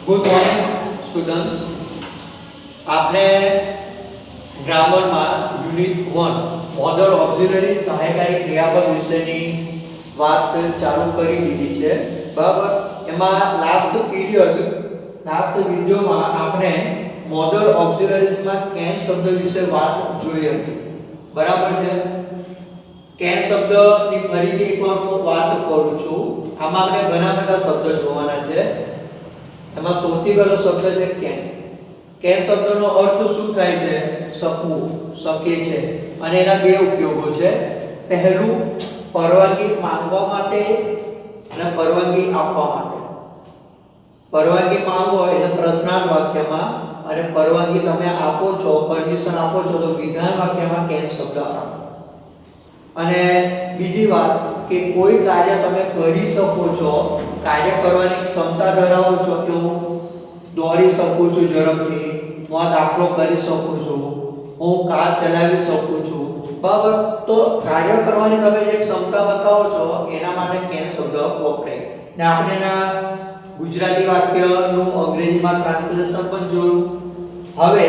Good morning students. આપણે ગ્રામરમાં unit 1 model auxiliary સહાયકારી ક્રિયાપદ વિશેની વાત ચાલુ કરી દીધી છે. બરાબર. એમાં લાસ્ટ વિડિયોમાં આપણે મોડલ ઓક્ઝિલરીઝમાં કેન શબ્દ વિશે વાત જોઈ હતી. બરાબર છે. કેન શબ્દની ફરીથી એકવાર હું વાત કરું છું. આમાં આપણે ઘણા બધા શબ્દ જોવાના છે. એમાં સૌથી પહેલો શબ્દ છે કેન. કેન શબ્દનો અર્થ શું થાય છે? શકવું, શકે છે. અને એના બે ઉપયોગો છે. પહેલું, પરવાનગી માંગવા માટે અને પરવાનગી આપવા માટે. પરવાનગી માંગો એટલે પ્રશ્નાર્થ વાક્યમાં, અને પરવાનગી તમે આપો છો, પરમિશન આપો છો તો વિધાન વાક્યમાં કેન શબ્દ આવે. અને બીજી વાત કે કોઈ કાર્ય તમે કરી શકો છો, કાર્ય કરવાની ક્ષમતા ધરાવો છો, કે હું દોડી શકું છું ઝડપથી, હું આ દાખલો કરી શકું છું, હું કાર ચલાવી શકું છું. બરાબર. તો કાર્ય કરવાની તમે જે ક્ષમતા બતાવો છો એના માટે કેન શબ્દ વપરાય. ને આપણે એના ગુજરાતી વાક્યનું અંગ્રેજીમાં ટ્રાન્સલેશન પણ જોયું. હવે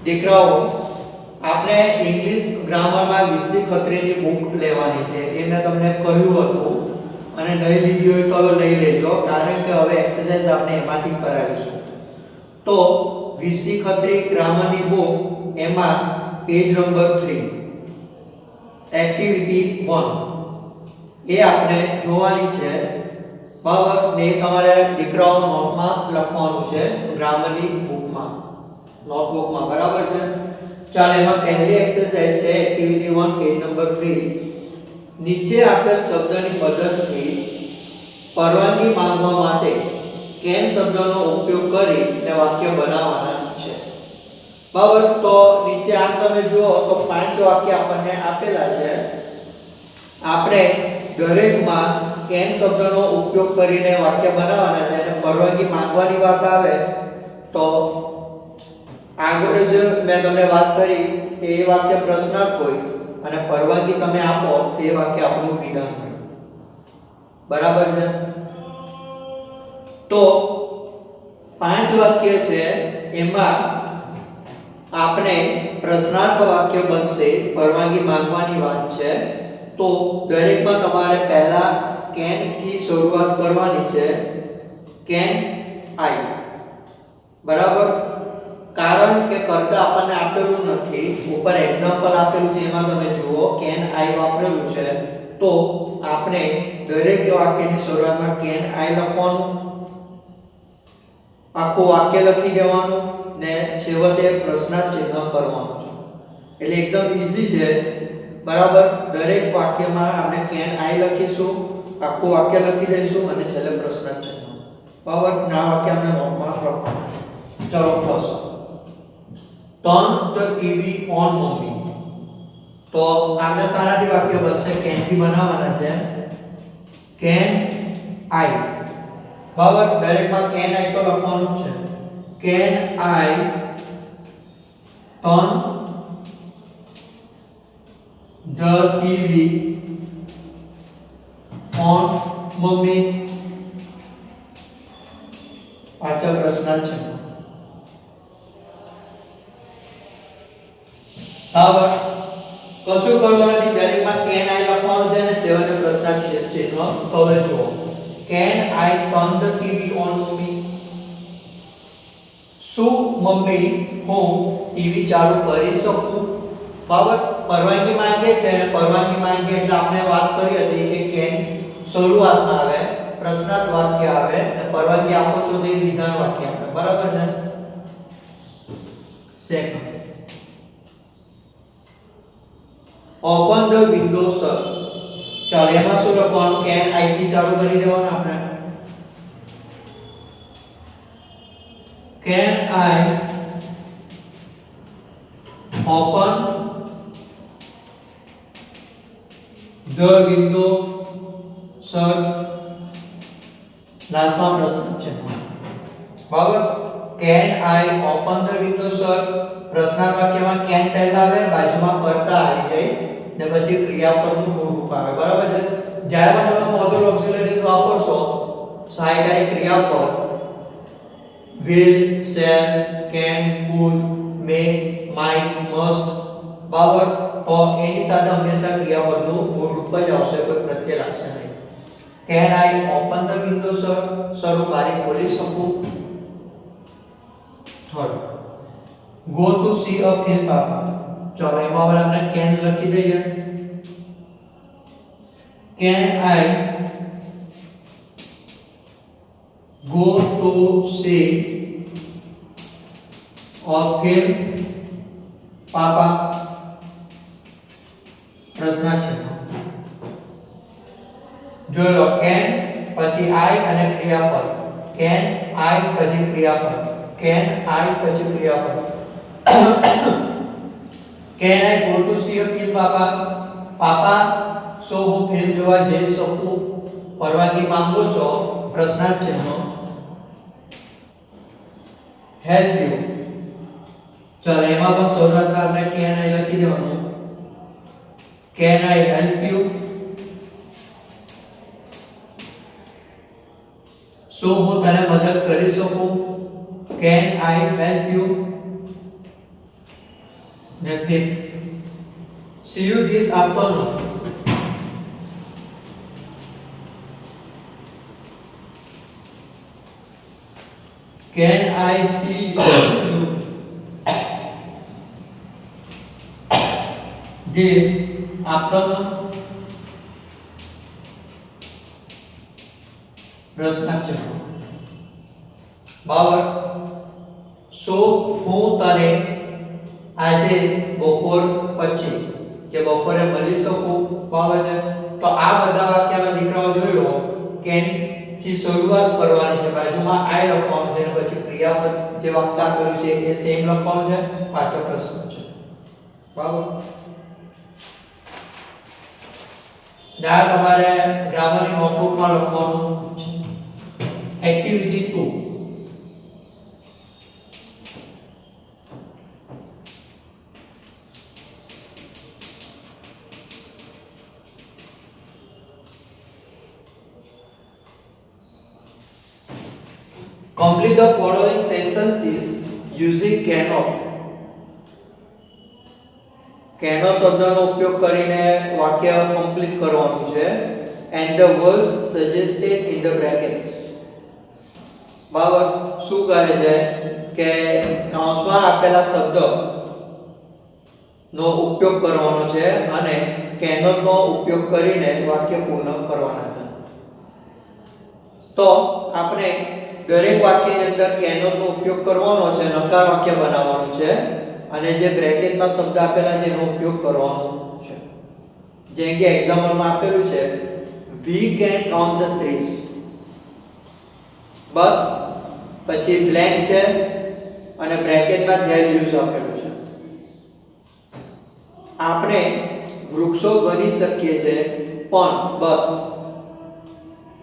દીકરાઓ, આપણે ઇંગ્લિશ ગ્રામરમાં વિસી ખત્રીની બુક લેવાની છે. એ મેં તમને કહ્યું હતું, અને નહીં લીધી હોય તો હવે લઈ લેજો, કારણ કે હવે એક્સરસાઇઝ આપણે એમાંથી કરાવીશું. તો વિસી ખત્રી ગ્રામરની બુક, એમાં પેજ નંબર 3 એક્ટિવિટી 1 એ આપણે જોવાની છે. બરાબર. ને તમારે દીકરાઓ નોટમાં લખવાનું છે, ગ્રામરની બુકમાં, નોટબુકમાં. બરાબર છે. ચાલો, એમાં પહેલી એક્સરસાઇઝ છે એક્ટિવિટી 1 પેજ નંબર 3. નીચે આપેલ શબ્દની મદદથી પરવાનગી માંગવા માટે કેન શબ્દનો ઉપયોગ કરીને વાક્ય બનાવવાના છે. બરાબર. તો નીચે આમ તમે જુઓ તો 5 વાક્ય આપણને આપેલા છે. આપણે દરેકમાં કેન શબ્દનો ઉપયોગ કરીને વાક્ય બનાવવાના છે. અને પરવાનગી માંગવાની વાત આવે તો આગળ જ મેં તમને વાત કરી કે એ વાક્ય પ્રશ્નાર્થ હોય, અને પરવાનગી તમે આપો તે વાક્ય આપણું વિધાન હોય. બરાબર છે. તો 5 વાક્ય છે, એમાં આપણે પ્રશ્નાર્થ વાક્ય બનશે, પરવાનગી માંગવાની વાત છે. તો દરેકમાં તમારે પહેલા કેન થી શરૂઆત કરવાની છે. Can I. બરાબર. કારણ કે કર્તા આપણને આપેલું નથી, ઉપર એક્ઝામ્પલ આપેલું છે, એમાં તમે જુઓ કેન આઈ વાપરેલું છે. તો આપણે દરેક વાક્યની શરૂઆતમાં કેન આઈ લખવાનું, આખું વાક્ય લખી દેવાનું, ને છેવટે પ્રશ્નાર્થ ચિહ્ન કરવાનું છે. એટલે એકદમ ઈઝી છે. બરાબર. દરેક વાક્યમાં આપણે કેન આઈ લખીશું, આખું વાક્ય લખી દઈશું, અને છેલ્લે પ્રશ્નાર્થ ચિહ્ન. બરાબર. ના વાક્ય આપણે નોટમાં લખવાનું. ચલો, first, turn the TV on mommy. તો આપણે સારાથી વાક્ય બનશે, કેન થી બનાવવાના છે. Can I. બરાબર. દરેકમાં કેન આઈ તો લખવાનું જ છે. Can I turn the TV on mommy. પાછળ પ્રશ્નાર્થ છે. બરાબર. કશું કરવાનું નથી, દરેકમાં કેન આઈ લખવાનું છે, અને છેવટે પ્રશ્નાર્થ ચિહ્ન. હવે જુઓ, can I turn the TV on mummy. શું મમ્મી હું ટીવી ચાલુ કરી શકું? બરાબર. પરવાનગી માંગે છે, અને પરવાનગી માંગે એટલે આપણે વાત કરી હતી કે કેન શરૂઆતમાં આવે, પ્રશ્નાર્થ વાક્ય આવે, અને પરવાનગી આપો છો તો એ વિધાન વાક્ય આવે. બરાબર છે. Second, open the window sir. ચાલો, એમાં શું લખવાનું? કેન આઈ થી ચાલુ કરી દેવાનું આપણે. Can I open the window sir. લાસ્ટમાં પ્રશ્ન છે. બરાબર. Can I open the window sir. પ્રશ્નાર્થ વાક્યમાં કેન પહેલા આવે, બાજુમાં કર્તા આવી જાય, ને પછી ક્રિયાપદનું મૂળ રૂપ આવે. બરાબર છે. જ્યારે પણ તમે મોડલ ઓક્ઝિલરીઝ વાપરશો, સહાયકારી ક્રિયાપદ will, shall, can, could, may, might, must, બરાબર. તો એની સાથે હંમેશા ક્રિયાપદનું મૂળ રૂપ જ આવશે, કોઈ પ્રત્યય લાગશે નહીં. Can I open the window, sir? Sir હું બારી ખોલી શકું? Third, go to see a film, પાપા. ચલો એમાં હવે આપણે can લખી દઈએ. Can I go to see a film, પાપા? પ્રશ્નાર્થ છે. જોઈ લો, can પછી I અને ક્રિયાપદ, can I પછી ક્રિયાપદ, can I પછી ક્રિયાપદ. Can I go to see a film, પાપા? પાપા શું હું ફિલ્મ જોવા જઈ શકું? પરવાનગી માંગો છો? પ્રશ્નાર્થ ચિહ્ન. help you. ચાલો એમાં પણ શરૂઆતમાં આપણે can I લખી દેવાનું. Can I help you? શું હું તને મદદ કરી શકું? Can I help you? Then see you this afternoon. Can I see you this afternoon? પ્રશ્નાર્થ ચિહ્ન. બરાબર. સો હું તને આજે બપોર પછી કે બપોરે મળી શકું? બરાબર છે. તો આ બધા વાક્યમાં દીકરાઓ જોઈ લો, કેન થી શરૂઆત કરવાની છે, બાજુમાં આઈ લખવાનું છે અને પછી ક્રિયાપદ જે વાક્ય આપેલું છે એ સેમ લખવાનું છે, પાછળ પ્રશ્ન છે. બરાબર. ના તમારે ગ્રામરની નોટબુકમાં લખવાનું છે. Activity 2. Complete the following sentences using cannot. cannot શબ્દનો ઉપયોગ કરીને વાક્ય કમ્પ્લીટ કરવાનું છે. and the words suggested in the brackets. બરાબર. શું કહે છે કે કૌંસમાં આપેલા શબ્દ નો ઉપયોગ કરવાનો છે અને cannot નો ઉપયોગ કરીને વાક્ય પૂર્ણ કરવાના છે. તો આપણે દરેક વાક્યની અંદર cannot નો ઉપયોગ કરવાનો છે, નકાર વાક્ય બનાવવાનું છે અને જે બ્રેકેટમાં શબ્દ આપેલા છે એનો ઉપયોગ કરવાનો છે. જેમ કે એક્ઝામ્પલમાં આપેલું છે we can count the trees, but પછી બ્લેન્ક છે અને બ્રેકેટમાં there use આપેલું છે. આપણે વૃક્ષો ગણી શકીએ છે પણ but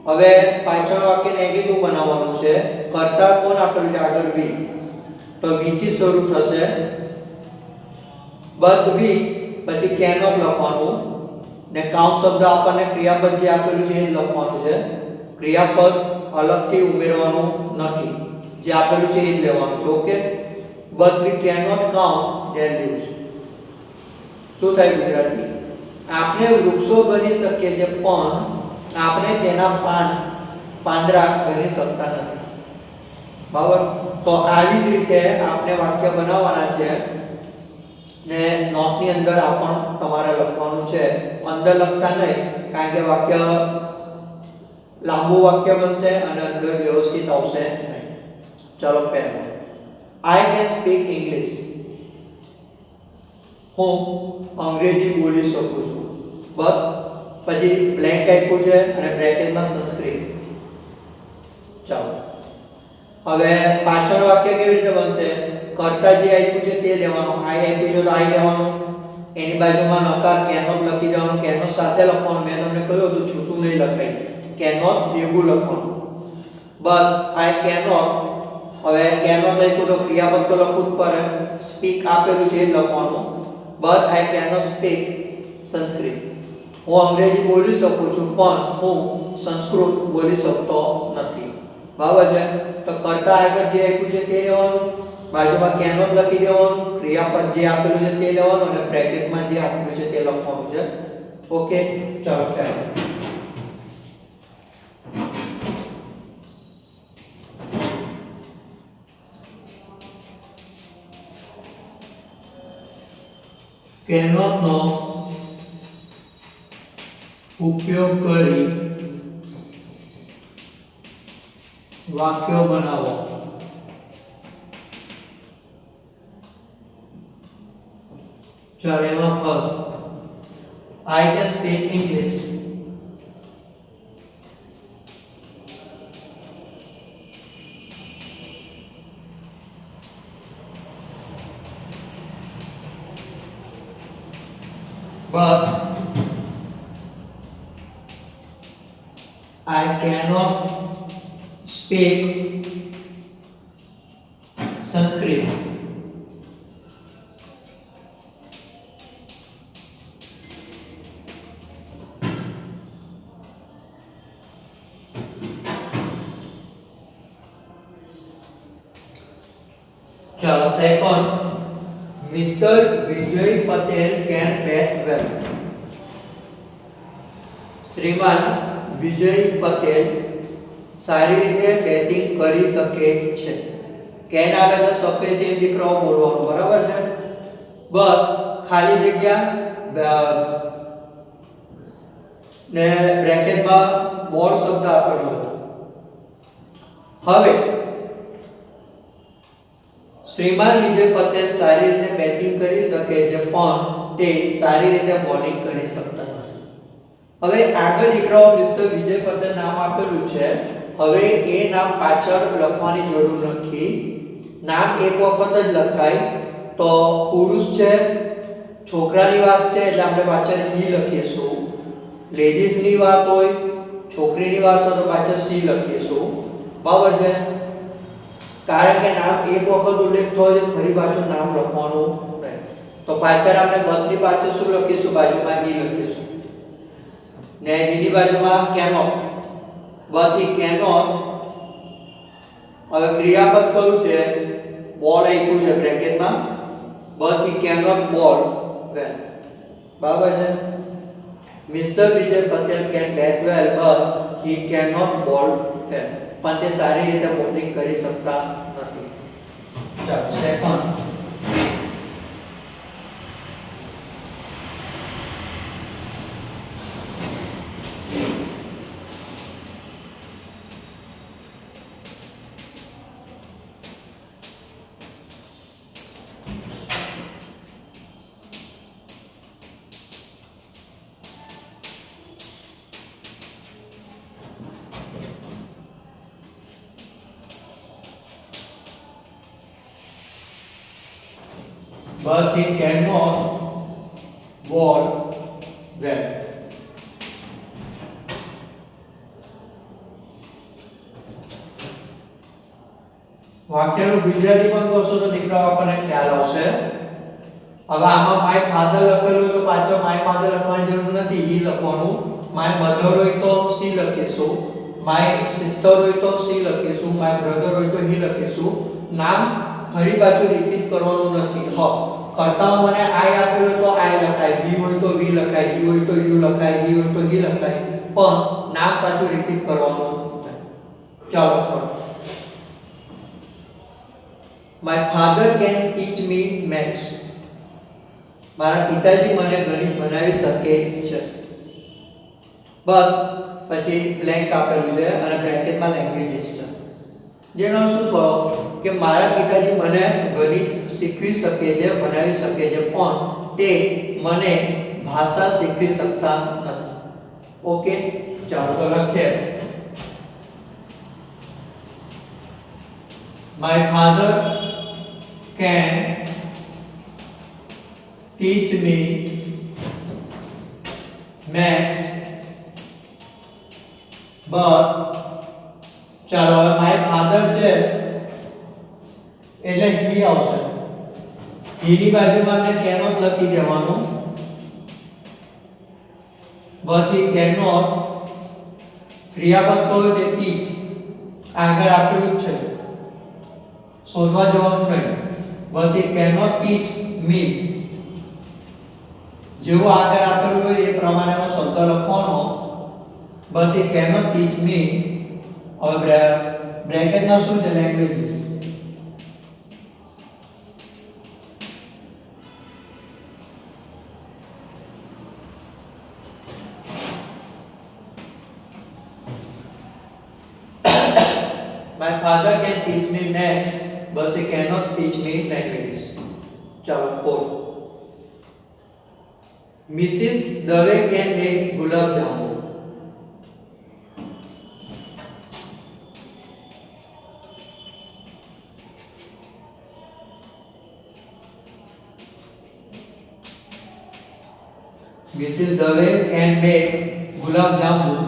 હવે પાછળ વાક્ય નેગેટિવ બનાવવાનું છે. કર્તા કોણ આપેલું છે? આગળ we, તો we થી શરૂ થશે. but we પછી cannot લખવાનું ને કાઉન્ટ શબ્દ આપણને ક્રિયાપદ જે આપેલું છે એ લખવાનું છે. ક્રિયાપદ અલગથી ઉમેરવાનું નથી, જે આપેલું છે એ જ લેવાનું છે. Okay. but we cannot count their leaves. શું થાય ગુજરાતી? આપણે વૃક્ષો ગણી શકીએ છીએ પણ આપણે તેના પાંદડા ગણી શકતા નથી. બરાબર. તો આવી જ રીતે આપણે વાક્ય બનાવવાના છે ને નોટની અંદર આ પણ તમારે લખવાનું છે. અંદર લખતા નહીં, કારણ કે વાક્ય લાંબુ વાક્ય બનશે અને અંદર વ્યવસ્થિત આવશે નહીં. ચલો પહેલું, I can speak English. હું અંગ્રેજી બોલી શકું છું. બસ પછી બ્લેન્ક આપ્યું છે અને બ્રેકેટમાં સંસ્કૃત. ચાલો હવે પાછળ વાક્ય કેવી રીતે બનશે? કર્તા જે આપ્યું છે તે લેવાનું, આઈ આપ્યું છે તો આઈ લેવાનું, એની બાજુમાં નકાર cannot લખી દેવાનું. cannot સાથે લખવાનું, મેં તમને કહ્યું હતું છૂટું નહીં લખાય, cannot ભેગું લખવાનું. but I cannot, હવે cannot લખ્યું તો ક્રિયાપદ તો લખવું જ પડે. speak આપેલું છે એ લખવાનું. but I cannot speak Sanskrit. હું અંગ્રેજી બોલી શકું છું પણ હું સંસ્કૃત બોલી શકતો નથી. બરાબર છે તો કરતા આગળ જે આપ્યું છે તે લેવાનું બાજુમાં કેનોટ લખી દેવાનું ક્રિયાપદ જે આપેલું છે તે લેવાનું અને બ્રેકેટમાં જે આપેલું છે તે લખવાનું છે ઓકે ચાલો ચાલો કેનોટ નો ઉપયોગ કરી વાક્યો બનાવો ચાલો એમાં first I can speak English but I cannot speak Sanskrit. चलो second mister Vijay Patel can bat well श्रीमान विजय पटेल सारी रीते બેટિંગ કરી શકે છે કેન આવે તો શકે છે એમ દીકરાઓ બોલવાનું બરાબર છે બસ ખાલી જગ્યા ને બ્રેકેટમાં બોલ શબ્દ આપેલો છે હવે શ્રીમાન વિજય પટેલ સારી રીતે બેટિંગ કરી શકે છે પણ તે સારી રીતે બોલિંગ કરી શકતા નથી હવે આગળ દીકરાઓ મિસ્ટર વિજય પટેલ નામ આપેલું છે હવે એ નામ પાછળ લખવાની જરૂર નથી નામ એક વખત જ લખાય તો પુરુષ છે છોકરાની વાત છે એટલે આપણે પાછળ હી લખીશું લેડીઝ ની વાત હોય છોકરીની વાત હોય તો પાછળ સી લખીશું બરાબર છે કારણ કે નામ એક વખત ઉલ્લેખ થયો છે ફરી પાછું નામ લખવાનું નહીં તો પાછળ આપણે બદની પાછળ શું લખીશું બાજુમાં હી લખીશું ને બીજી બાજુમાં કેનોટ બથી કેનોટ હવે ક્રિયાપદ કયું છે બોલ આપ્યું છે બ્રેકેટમાં બથી કેનોટ બોલ વેલ બરાબર છે mister Vijay Patel can bat well but he cannot bowl well પણ તે સારી રીતે બોલિંગ કરી શકતા નથી ચાલો second but he cannot bowl well. વાક્યનું ગુજરાતી પણ કહશો તો દીકરાઓ આપણને ખ્યાલ આવશે હવે આમાં માય ફાધર લખેલું તો પાછળ માય ફાધર લખવાની જરૂર નથી ઈ લખવાનું માય મધર હોય તો સી લખીશું માય સિસ્ટર હોય તો સી લખીશું માય બ્રધર હોય તો હી લખીશું નામ ફરી પાછું રિપીટ કરવાનું નથી હ કરતામાં મને આઈ આપેલું તો આઈ લખાય વી હોય તો વી લખાય યુ હોય તો યુ લખાય હી હોય તો હી લખાય પણ નામ પાછું રિપીટ કરવાનું ચાલો કરો My father can teach me maths. મારા પિતાજી મને ગણિત ભણાવી શકે છે. બટ પછી બ્લેન્ક આપેલું છે અને બ્રેકેટમાં લેંગ્વેજીસ છે. જેનો શું થયો કે મારા પિતાજી મને ગણિત શીખવી શકે છે, ભણાવી શકે છે, પણ તે મને ભાષા શીખવી શકતા નથી. ઓકે, ચાલો તો લખીએ. My father can teach me maths, but ચાલો હવે my father છે એટલે he આવશે. he ની બાજુમાં આપણે cannot લખી દેવાનું. but he cannot ક્રિયાપદ કયો છે teach આગળ આપેલું જ છે, શોધવા જવાનું નહીં. but he cannot teach me. જેવું આગળ આપેલું હોય એ પ્રમાણેનો શબ્દ લખવાનો. but he cannot teach me. હવે બ્રેકેટમાં શું છે? Languages. My father can teach me maths, but he cannot teach me languages. चलो quote. Mrs. Dave can make gulab jamun. Mrs. Dave can make gulab jamun.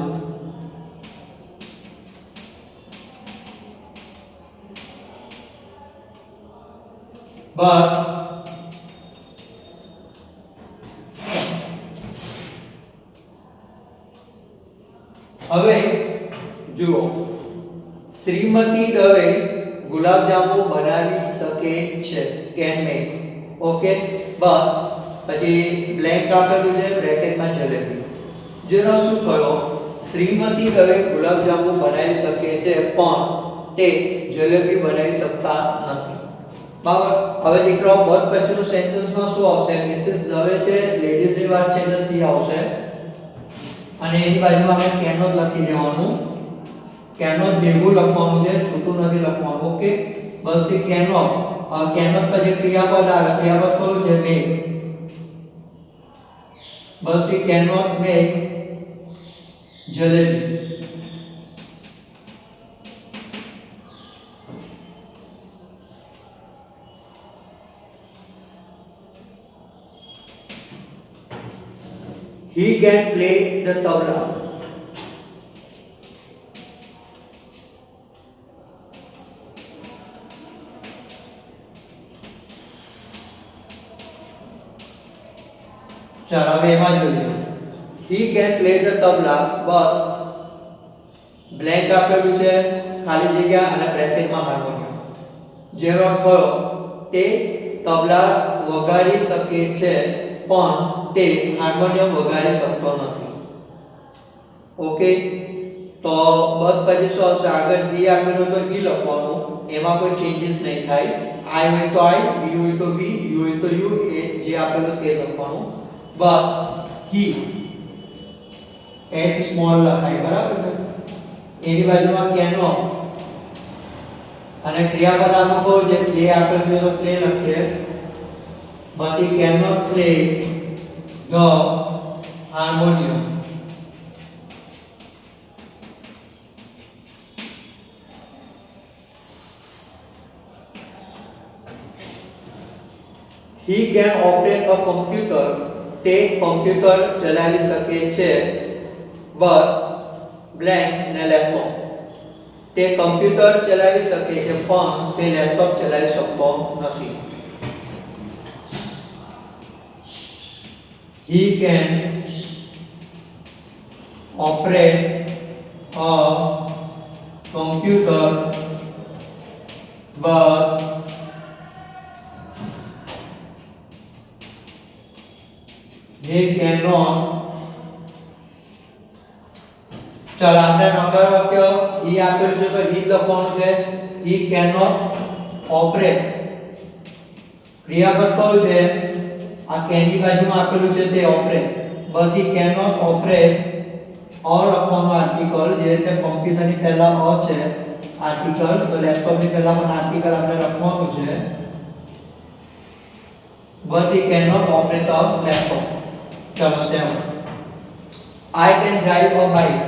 But હવે જુઓ, શ્રીમતી દવે ગુલાબ જાંબુ બનાવી શકે છે, can make. Okay, but પછી blank આપેલું છે બ્રેકેટમાં જલેબી. જેનો શું થયો? શ્રીમતી દવે ગુલાબ જાંબુ બનાવી શકે છે પણ તે જલેબી બનાવી શકતા નથી. બરાબર. હવે દીકરાઓ બધ પછીનું સેન્ટેન્સમાં શું આવશે? મિસિસ દવે છે, લેડીઝની વાત છે એટલે સી આવશે અને એની બાજુમાં આપણે કેનોટ લખી દેવાનું. કેનોટ ભેગું લખવાનું છે, છૂટું નથી લખવાનું. ઓકે, બસ એ કેનોટ. કેનોટ પર જે ક્રિયાપદ આવે, ક્રિયાપદ કયું છે? Make. Bus A cannot make jalebi. He can play the tabla. ચાલો હવે એમાં જોઈએ. He can play the tabla but blank આપેલું છે, ખાલી જગ્યા અને બ્રેકેટમાં હાર્મોનિયમ. જેનો અર્થ થયો તે તબલા વગાડી શકે છે પણ તે હાર્મોનિયમ વગાડી શકતો નથી. ઓકે, તો બસ પછી શું આવશે? આગળ વી આપેલું તો ઈ લખવાનું, એમાં કોઈ ચેન્જીસ નહીં થાય. આઈ હોય તો આઈ, વી હોય તો વી, યુ હોય તો યુ, એ જે આપેલું તે લખવાનું. બટ હી એચ સ્મોલ લખાય. બરાબર છે. એની બાજુમાં કેનો અને ક્રિયાપદ આમાં કહું જે પ્લે આપેલું છે તો પ્લે લખીએ. but he cannot play the harmonium. He can operate a computer. તે કમ્પ્યુટર ચલાવી શકે છે but blank ને લેપટોપ. તે કમ્પ્યુટર ચલાવી શકે છે પણ તે લેપટોપ ચલાવી શકતો નથી. He can operate a computer but he cannot. ચાલો આપણે નકાર વાક્ય he આપેલું છે તો he લખવાનું છે. he cannot operate. ક્રિયાપદ કયું છે? આ can ની બાજુમાં આપેલું છે તે operate. but he cannot operate or લખવાનું આર્ટિકલ, જે રીતે કોમ્પ્યુટરની પહેલા અ છે આર્ટિકલ, તો લેપટોપની પહેલા પણ આર્ટિકલ આપણે લખવાનું છે. but he cannot operate a laptop. ચલો 7. I can drive a bike.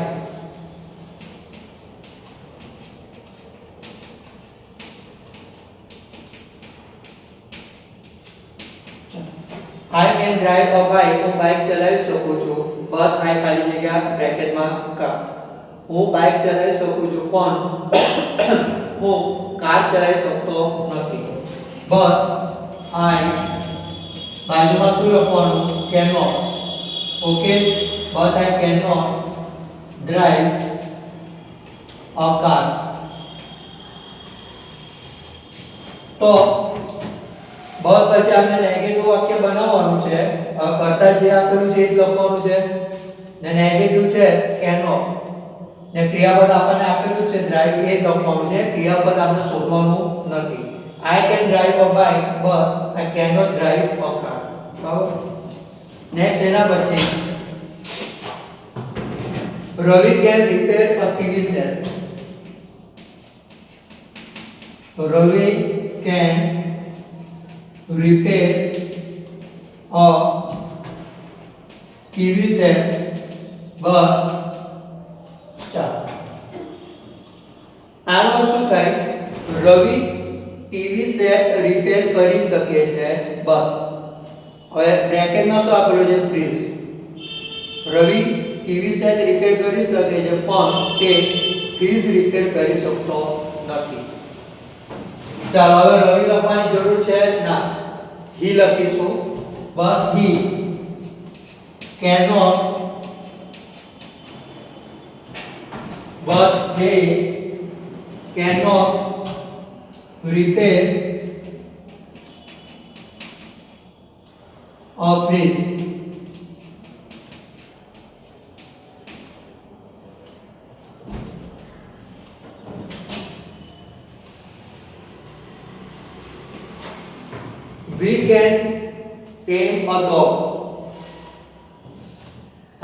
I can drive a bike. હું બાઇક ચલાવી શકું છું but I ખાલી જગ્યા બ્રેકેટમાં કાર. હું બાઇક ચલાવી શકું છું પણ હું કાર ચલાવી શકતો નથી. but I બાજુમાં શું લખવાનું? cannot. okay, but I cannot drive a car. તો બસ પછી આપણે નેગેટિવ વાક્ય બનાવવાનું છે. કરતા જે આપેલું છે એ જ લખવાનું છે. ને નેગેટિવ છે કેનો ને ક્રિયાપદ આપણને આપેલું છે ડ્રાઈવ એ લખવાનું છે. ક્રિયાપદ આપણે શોધવાનું નથી. I can drive a bike but I cannot drive a car. બરાબર. નેક્સ્ટ એના પછી Ravi can repair a TV set. Ravi can repair a TV set but ચાલો આનો શું થાય? રવિ ટીવી સેટ રિપેર કરી શકે છે but હવે બ્રેકેટમાં શું આપેલું છે? ફ્રીઝ. રવિ ટીવી સેટ રિપેર કરી શકે છે પણ તે ફ્રીઝ રિપેર કરી શકતો નથી. ચાલો હવે રવિ લખવાની જરૂર છે ના, he લખીશું. but he cannot but they cannot repair a fridge. We can tame a dog.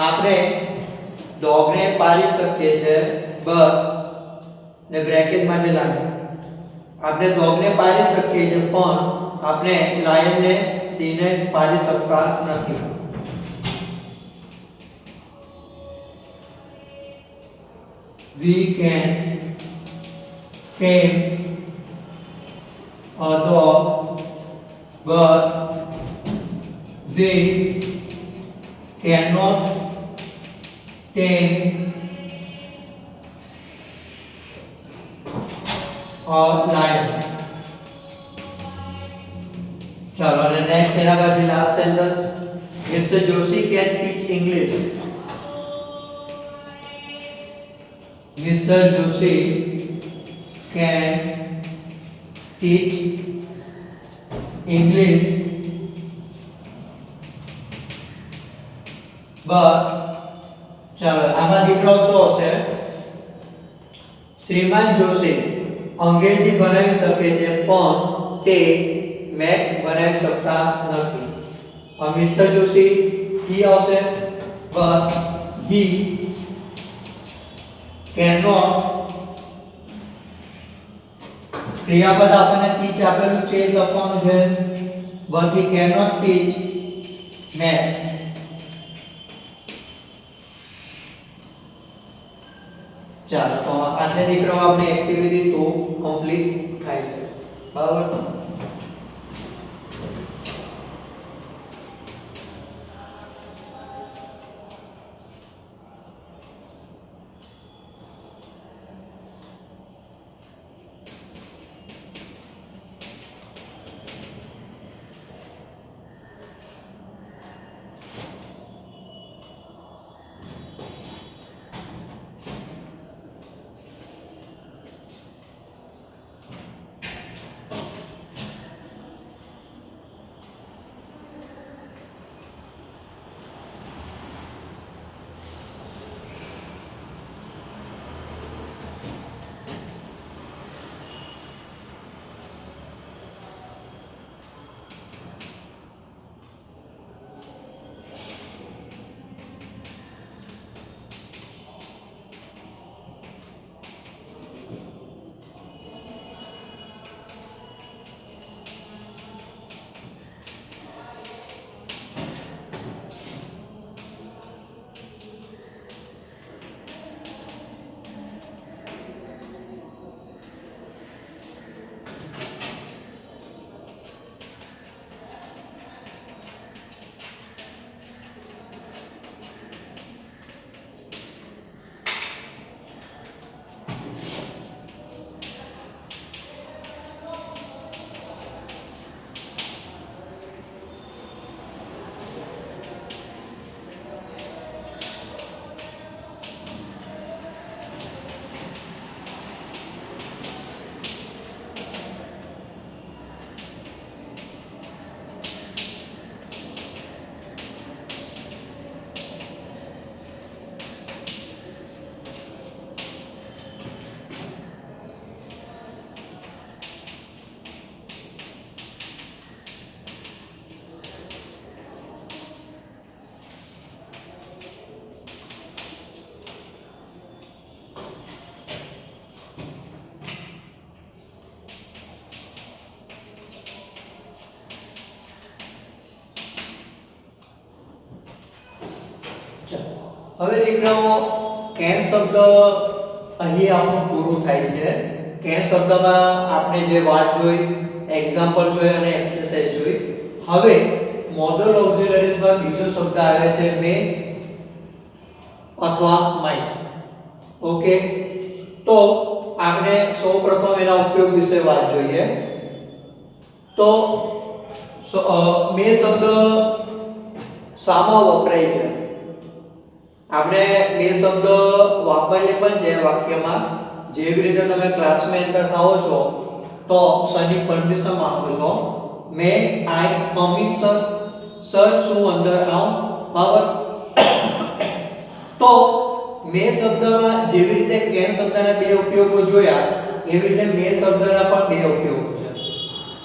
આપણે ડોગને પાળી શકીએ છીએ but ને બ્રેકેટમાં જે લાગે આપણે ડોગને પાળી શકીએ છીએ પણ આપણે લાયનને સિંહને પાળી શકતા નથી. We can tame a dog but we cannot tame a lion. चलो नेक्स्ट एना बाद last sentence mister Joshi can teach English. Mister Joshi can teach English but ચાલો આમાં દીકરાઓ શું હશે? શ્રીમાન જોશી અંગ્રેજી ભણાવી શકે છે પણ તે મેથ્સ ભણાવી શકતા નથી. મિસ્ટર જોશી he આવશે but he cannot ક્રિયાપદ આપણને teach આપેલું છે એ લખવાનું છે but he cannot teach maths. ચાલો તો આજે દીકરાઓ આપણે એક્ટિવિટી 2 કમ્પ્લીટ થાય છે. બરાબર. હવે દીકરાઓ કેન શબ્દ અહીં આપણું પૂરું થાય છે. કેન શબ્દમાં આપણે જે વાત જોઈ, એક્ઝામ્પલ જોઈ અને એક્સરસાઇઝ જોઈ. હવે મોડલ ઓક્સિલરીઝમાં બીજો શબ્દ આવે છે મે અથવા માઇટ. ઓકે, તો આપણે સૌપ્રથમ એના ઉપયોગ વિશે વાત જોઈએ. તો મે શબ્દ શામાં વપરાય છે? આપણે મે શબ્દ વાપરીએ પણ છે વાક્યમાં. જેવી રીતે તમે ક્લાસમાં એન્ટર થાઓ છો તો સરની પરમિશન માંગો છો, મે આઈ કમ ઇન સર, સર શું અંદર આવું, બરાબર? તો મે શબ્દમાં જેવી રીતે કેન શબ્દના બે ઉપયોગો જોયા, એવી રીતે મે શબ્દના પણ બે ઉપયોગો છે.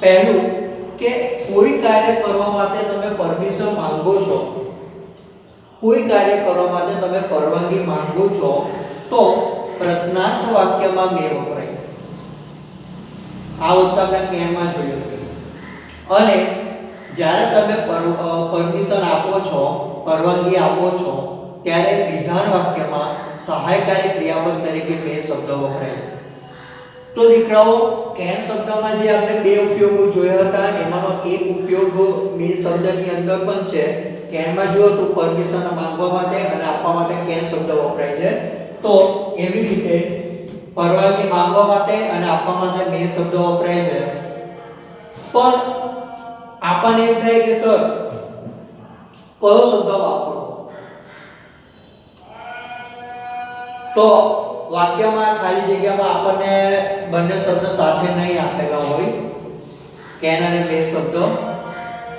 પહેલું કે કોઈ કાર્ય કરવા માટે તમે પરમિશન માંગો છો, કોઈ કાર્ય કરવા માટે તમે પરવાનગી માંગો છો, તો પ્રશ્નાર્થ વાક્યમાં મે વપરાય. આ વસ્તુ આપણે કેનમાં જોયું હતું. અને જ્યારે તમે પરમિશન આપો છો, પરવાનગી આપો છો, ત્યારે વિધાન વાક્યમાં સહાયકારી ક્રિયાપદ તરીકે મે શબ્દ વપરાય. તો દીકરાઓ કેન શબ્દમાં જે આપણે બે ઉપયોગો જોયા હતા, એમાંનો એક ઉપયોગ મે શબ્દની અંદર પણ છે. કેનમાં જો તો પરમિશન માંગવા માટે અને આપવા માટે કેન શબ્દ વપરાય છે. તો એવી રીતે પરવાનગી માંગવા માટે અને આપવા માટે મે શબ્દ વપરાય છે. પણ આપણને એમ થાય કે સર કયો શબ્દ વાપરવો? તો વાક્યમાં ખાલી જગ્યામાં આપણને બંને શબ્દ સાથે નહીં આપેલા હોય, કેન અને મે શબ્દ,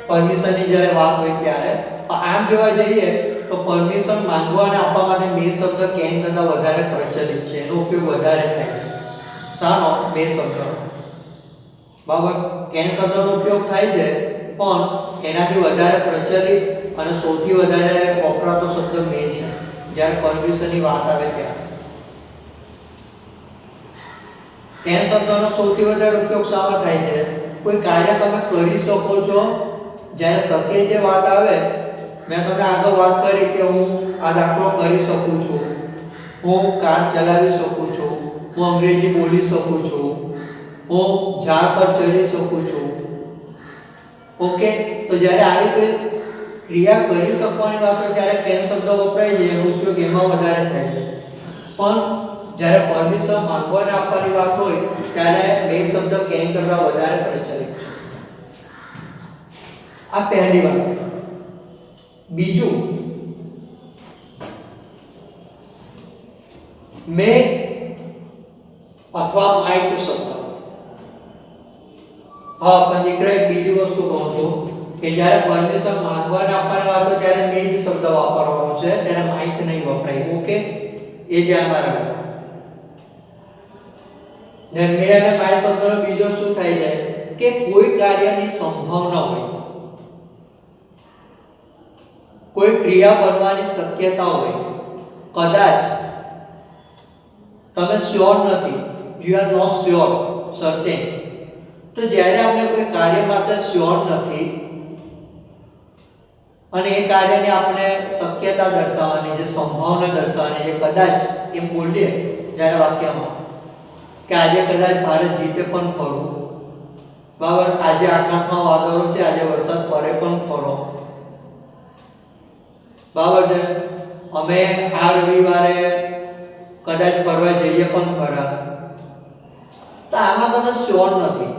પરમિશનની જ્યારે વાત હોય ત્યારે. આમ જોવા જઈએ તો પરમિશન માંગવા અને આપવા માટે મે શબ્દ કેન કરતાં વધારે પ્રચલિત છે, એનો ઉપયોગ વધારે થાય છે. શાનો? મે શબ્દ. બરાબર? કેન શબ્દનો ઉપયોગ થાય છે, પણ એનાથી વધારે પ્રચલિત અને સૌથી વધારે વપરાતો શબ્દ મે છે જ્યારે પરમિશનની વાત આવે ત્યારે. કેન શબ્દનો સૌથી વધારે ઉપયોગ શામાં થાય છે? કોઈ કાર્ય તમે કરી શકો છો, જ્યારે શક્ય છે વાત આવે. મેં તમને આગળ વાત કરી કે હું આ દાખલો કરી શકું છું, હું કાર ચલાવી શકું છું, હું અંગ્રેજી બોલી શકું છું, હું ઝાડ પર ચડી શકું છું. ઓકે, તો જ્યારે આવી કોઈ ક્રિયા કરી શકવાની વાત હોય ત્યારે કેન શબ્દ વપરાય છે, એનો ઉપયોગ એમાં વધારે થાય છે. પણ જ્યારે પરમિશન માંગવાને આપવાની વાત હોય ત્યારે મે શબ્દ કેન કરતાં વધારે પ્રચલિત છે. આ પહેલી વાત. બીજું, મે અથવા માઇટ શબ્દ. હા, પણ દીકરા એક બીજી વસ્તુ કહું છું કે જ્યારે પરમિશન માંગવાને આપવાની વાત હોય ત્યારે મે જ શબ્દ વાપરવાનો છે, ત્યારે માઇટ નહીં વપરાય. ઓકે, એ ધ્યાનમાં રાખજો. ને મે અને માઇટ શબ્દનો બીજો શું થાય છે કે કોઈ કાર્યની સંભાવના હોય, કોઈ ક્રિયા બનવાની શક્યતા હોય, કદાચ તમે શ્યોર નથી, you are not sure, certain. તો જ્યારે આપણે કોઈ કાર્ય માટે શ્યોર નથી અને એ કાર્યની આપણે શક્યતા દર્શાવવાની છે, સંભાવના દર્શાવવાની છે, કદાચ એમ બોલીએ જ્યારે વાક્યમાં કે આજે કદાચ ભારત જીતે પણ ખરું, બરાબર, આજે આકાશમાં વાદળો છે, આજે વરસાદ પડે પણ ખરો, બરાબર છે, અમે આ રવિવારે કદાચ ફરવા જઈએ પણ ખરા. તો આમાં તમે શ્યોર નથી.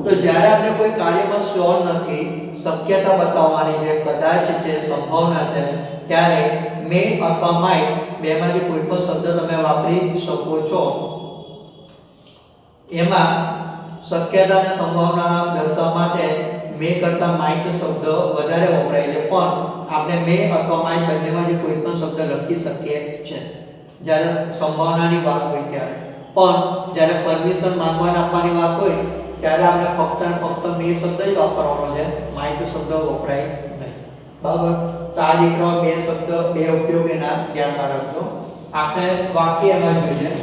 તો જ્યારે આપણે કોઈ કાર્યમાં શ્યોર નથી, શક્યતા બતાવવાની છે, કદાચ છે, સંભાવના છે, ત્યારે મે અથવા માઇટ બેમાંથી કોઈ પણ શબ્દ તમે વાપરી શકો છો. એમાં શક્યતા અને સંભાવના દર્શાવવા માટે મે કરતાં માઇટ શબ્દ વધારે વપરાય છે, પણ આપણે મે અથવા માઇટ બંનેમાંથી કોઈ પણ શબ્દ લખી શકીએ છે જ્યારે સંભાવનાની વાત હોય ત્યારે. પણ જ્યારે પરમિશન માંગવાને આપવાની વાત હોય ત્યારે આપણે ફક્ત અને ફક્ત મે શબ્દ જ વાપરવાનો છે, માઇટ શબ્દ વપરાય નહીં. બરાબર? તો આ દીકરાઓ બે શબ્દ, બે ઉપયોગ એના ધ્યાનમાં રાખજો. આપણે વાક્ય એમાં જોઈએ.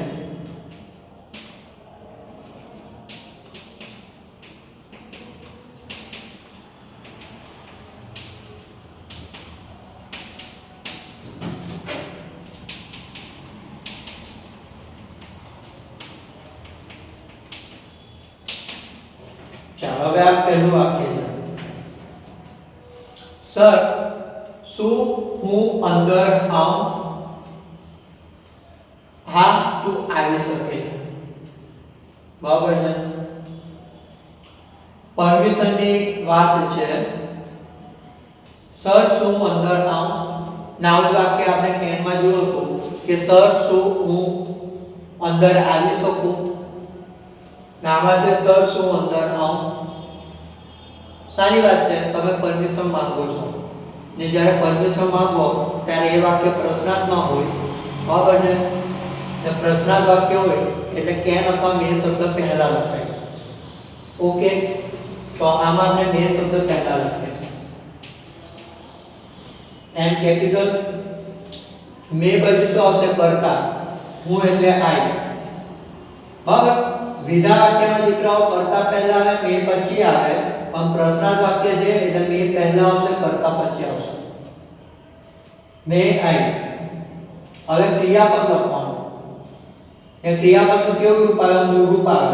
ચાલો હવે આ પહેલું વાક્ય છે સર શું હું અંદર આવું હા તું આવી શકે બરાબર છે પરમિશન ની વાત છે સર શું હું અંદર આવું નાઉ વાક્ય આપણે કેન માં જોયું હતું કે સર શું હું અંદર આવી શકું નામાં છે સર શું અંદર આવું સારી વાત છે તમે પરમિશન માંગો છો ને જ્યારે પરમિશન માંગો ત્યારે એ વાક્ય પ્રશ્નાર્થમાં હોય બરાબર છે ને પ્રશ્નાર્થ વાક્ય હોય એટલે કેન અથવા મે શબ્દ પહેલા લખાય ઓકે તો આમાં આપણે મે શબ્દ પહેલા લખીએ એમ કેપિટલ મે બાજુ શું આવશે કરતા હું એટલે આઈ બરાબર વિધાન વાક્યમાં દીકરાઓ કરતા પહેલા આવે મે પછી આવે પણ પ્રશ્નાર્થ વાક્ય છે એટલે મે પહેલા આવશે કરતા પછી આવશે મે આઈ હવે ક્રિયાપદ લખવાનું એ ક્રિયાપદ તો કેવું રૂપ આવે મૂળ રૂપ આવે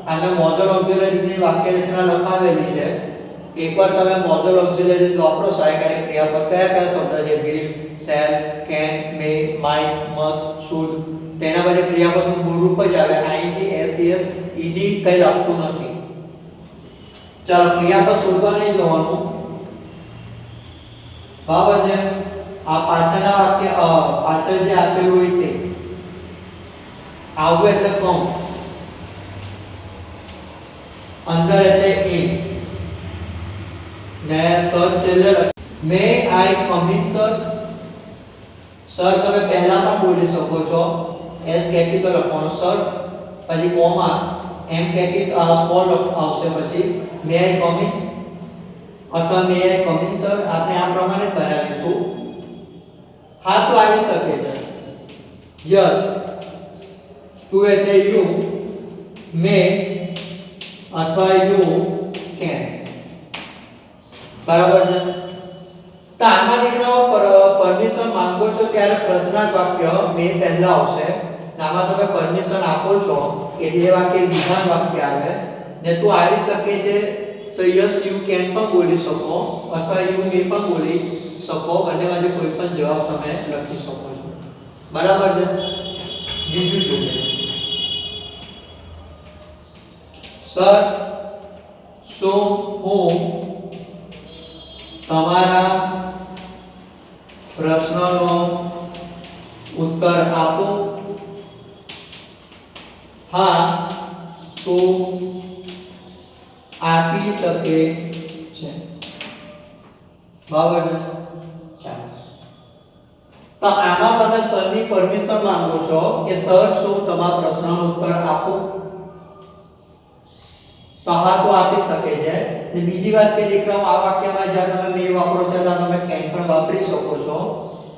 આને મોડલ ઓક્સિલરીઝ ની વાક્ય રચના લખાવેલી છે એકવાર તમે મોડલ ઓક્સિલરીઝ વાપરો સહાયકારી ક્રિયાપદ કયા કયા શબ્દ છે will shall can may might must should તેના પછી ક્રિયાપદનું મૂળ રૂપ જ આવે આઈએનજી એસસીએસ ઈડી કઈ લાગતું નથી ચાલો ક્રિયાપદ શોધવા નહીં જવાનું બરાબર છે આ પાછળના વાક્ય પાછળ જે આપેલું હોય તે આવું એટલે કોમ અંદર એટલે એ ને સર છેલ્લે મે આઈ કમ ઇન સર સર તમે પહેલા પણ બોલી શકો છો એસ કેપિટલ લખવાનો સર પછી કોમા એમ કેપિટલ સ્મોલ આવશે પછી મે આઈ કમ ઇન અથવા મે આઈ કમ ઇન સર આપણે આ પ્રમાણે બનાવીશું હા તો આવી શકે છે યસ તું એટલે યુ મે અથવા યુ કેન બરાબર છે તો આમાં દીકરાઓ પરમિશન માંગો છો ત્યારે પ્રશ્નાર્થ વાક્ય મે પહેલા આવશે આમાં તમે પરમિશન આપો છો એટલે એ વાક્ય વિધાન વાક્ય આવે ને તું આવી શકે છે તો યસ યુ કેન પણ બોલી શકો અથવા યુ મે પણ બોલી શકો બંનેમાંથી કોઈ પણ જવાબ તમે લખી શકો છો બરાબર છે બીજું જોઈએ સર શું હું તમારા પ્રશ્નનો ઉત્તર આપું હા તો આપી શકે છે બરાબર છે ચાલો તો આમાં તમે સરની પરમિશન માંગો છો કે સર શું તમારા પ્રશ્નનો ઉત્તર આપું તો હા તો આપી શકે છે ને બીજી વાત કે દીકરાઓ આ વાક્યમાં જ્યાં તમે મે વાપરો છો ત્યાં તમે કેન પણ વાપરી શકો છો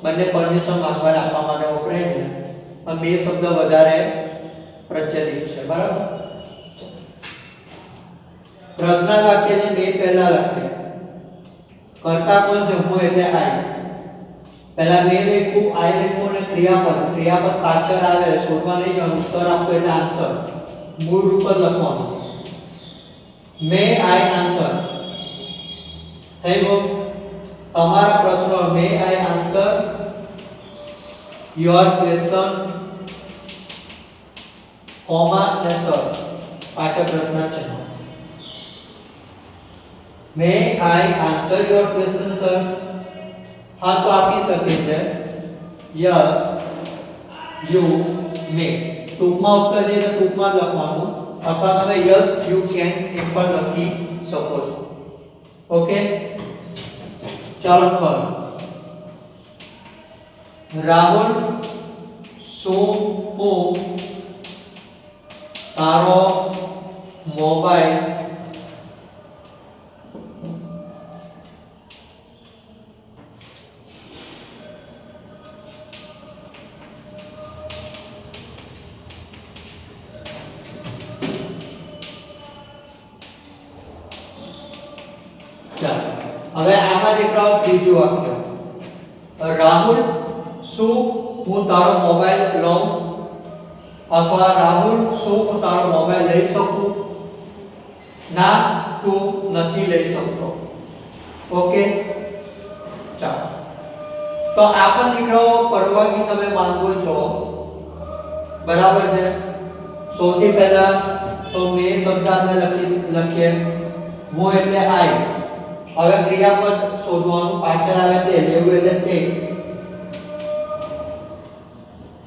બંને પરમિશન માંગવા આપવા માટે વપરાય છે પણ બે શબ્દ વધારે પ્રચલિત છે બરાબર પ્રશ્નાર્થ વાક્યને મે પહેલા લખીએ કરતા કોણ છે હું એટલે આઈ પહેલા મે લખું આઈ લખું અને ક્રિયાપદ પાછળ આવે શોધવા નહીં જવાનું ઉત્તર આપો એટલે આન્સર મૂળ રૂપ જ લખવાનું મે આઈ આન્સર થઈ ગયો તમારા પ્રશ્ન મે આઈ આન્સર યોર ક્વેશ્ચન કોમા ને સર પાછળ પ્રશ્ન છે મે આઈ આન્સર યોર ક્વેશ્ચન સર હા તો આપી શકે છે યસ યુ મે ટૂંકમાં ઉત્તર છે એટલે ટૂંકમાં લખવાનું અથવા તમે યસ યુ કેન એમ પણ લખી શકો છો ઓકે ચાલો ખર રાહુલ શું હું તારો મોબાઈલ હવે આમાં દીકરાઓ ત્રીજું વાક્ય રાહુલ શું હું તારો મોબાઈલ લઉં અથવા રાહુલ શું હું તારો મોબાઈલ લઈ શકું ના તું નથી લઈ શકતો. ઓકે, ચાલો. તો આ પણ દીકરાઓ પરવાનગી તમે માંગો છો, બરાબર છે. સૌથી પહેલા તો મેં શબ્દાર્થ લખીએ. હું એટલે આઈ. હવે ક્રિયાપદ શોધવાનું, પાછળ આવે તે, લેવું એટલે તે.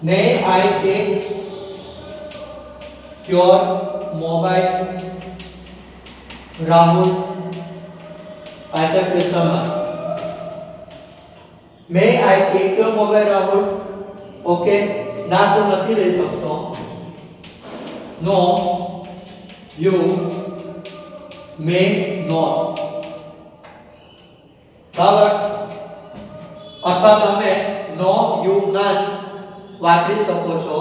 May I take your mobile? Rahul. પાછળ question. May I take your mobile, Rahul? Okay, ના તો નથી લઈ શકતો. No, you may not. બરાબર. અથવા તમે no you can't વાપરી શકો છો.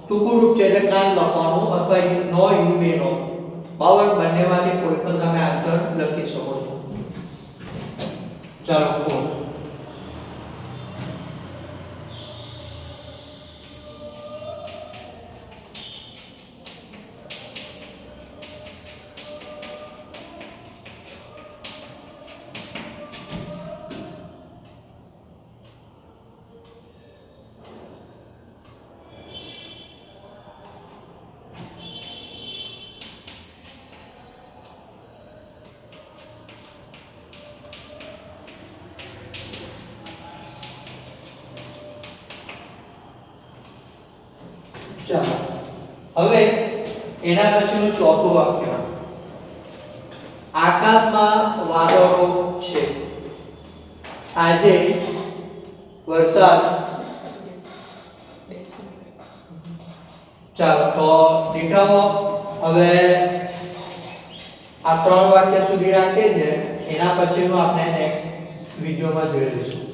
ટૂંકું રૂપ છે એટલે can't લખવાનું, અથવા no you may not. બરાબર, બંનેમાંથી કોઈ પણ તમે આન્સર લખી શકો છો. ચાલો બોલો. ચાલો હવે એના પછીનું ચોથું વાક્ય. આકાશમાં વાદળો છે, આજે વરસાદ. ચાલો તો દીકરાઓ હવે આ 3 વાક્ય સુધી રાખીએ છે. એના પછીનું આપણે નેક્સ્ટ વિડિયોમાં જોઈ લઈશું.